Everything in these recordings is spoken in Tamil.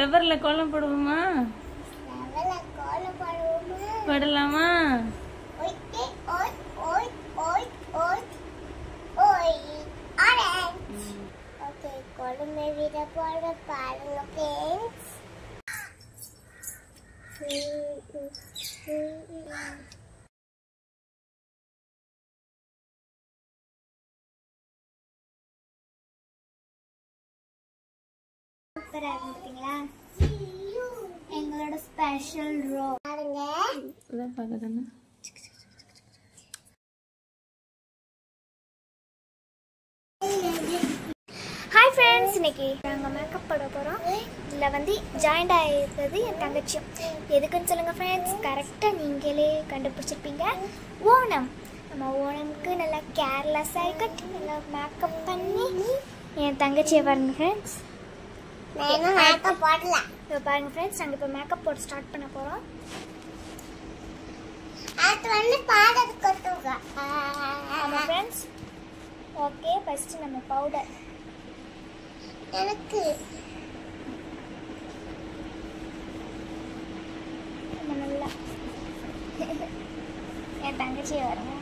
ஃப்ளவர்ல கோலம் போடுவோமா? போடலாமா? எங்களோட ஸ்பெஷல் ரோ பாருங்க. இதான் பார்க்கதானே. ஹாய் ஃப்ரெண்ட்ஸ், இன்னைக்கு நாங்கள் மேக்கப் போட போகிறோம். இதில் வந்து ஜாயிண்ட் ஆகிருக்கிறது என் தங்கச்சியும். எதுக்குன்னு சொல்லுங்கள் ஃப்ரெண்ட்ஸ். கரெக்டாக நீங்களே கண்டுபிடிச்சிருப்பீங்க. ஓணம். நம்ம ஓணமுக்கு நல்லா கேர்லெஸ்ஸாக இருக்கட்டும், நல்லா மேக்கப் பண்ணி என் தங்கச்சியை பாருங்க ஃப்ரெண்ட்ஸ். மேக்கப் போடலாம். இப்போ பாருங்க ஃப்ரெண்ட்ஸ், நாங்கள் இப்போ மேக்கப் போட ஸ்டார்ட் பண்ண போகிறோம். அது வந்து பாடது கொட்டுங்க. ஆமாம் ஃப்ரெண்ட்ஸ். ஓகே, ஃபஸ்ட்டு நம்ம பவுடர் எனக்கு நல்லா என் தங்கச்சி வருங்க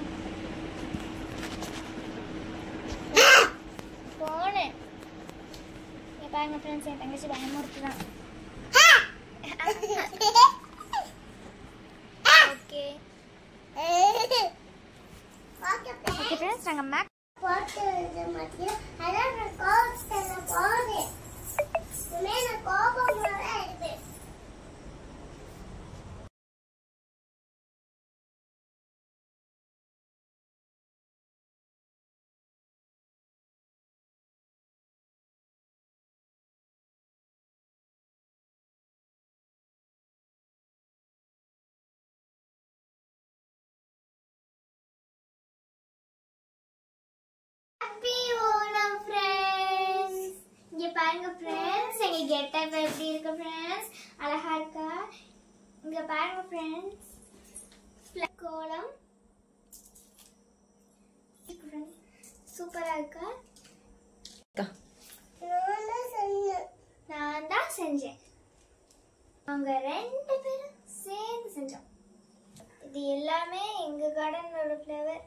போனு. பாருங்க ஃப்ரெண்ட்ஸ், என் தங்கச்சி பயமுறுத்துதான். ஓகே ஓகே ஃப்ரெண்ட்ஸ், நாங்கள் மேக் பாருங்க ஃப்ரெண்ட்ஸ், எங்க கெட்டப் எப்படி இருக்கு ஃப்ரெண்ட்ஸ்? அழகா இருக்கா? இங்க பாருங்க ஃப்ரெண்ட்ஸ், கோலம் சூப்பரா இருக்கா? நான் தான் செஞ்சேன். அவங்க 2 பேரும் சேர்ந்து செஞ்சோம். இது எல்லாமே எங்க கார்டனோட ஃப்ளவர்.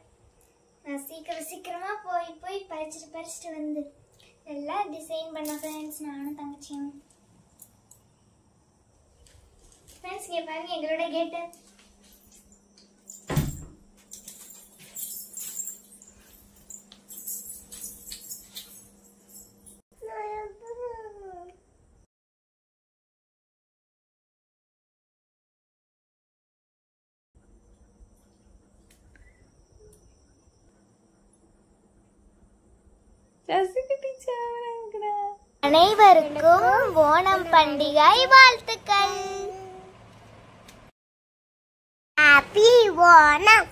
நான் சீக்கிரமா போய் பறிச்சுட்டு வந்து எல்லாம் டிசைன் பண்ண ஃப்ரெண்ட்ஸ், நானும் தங்கச்சியும். ஃப்ரெண்ட்ஸ், இங்கே பாருங்க எங்களோட கெட்டப். அனைவருக்கும் ஓணம் பண்டிகை வாழ்த்துக்கள். ஹாப்பி ஓணம்.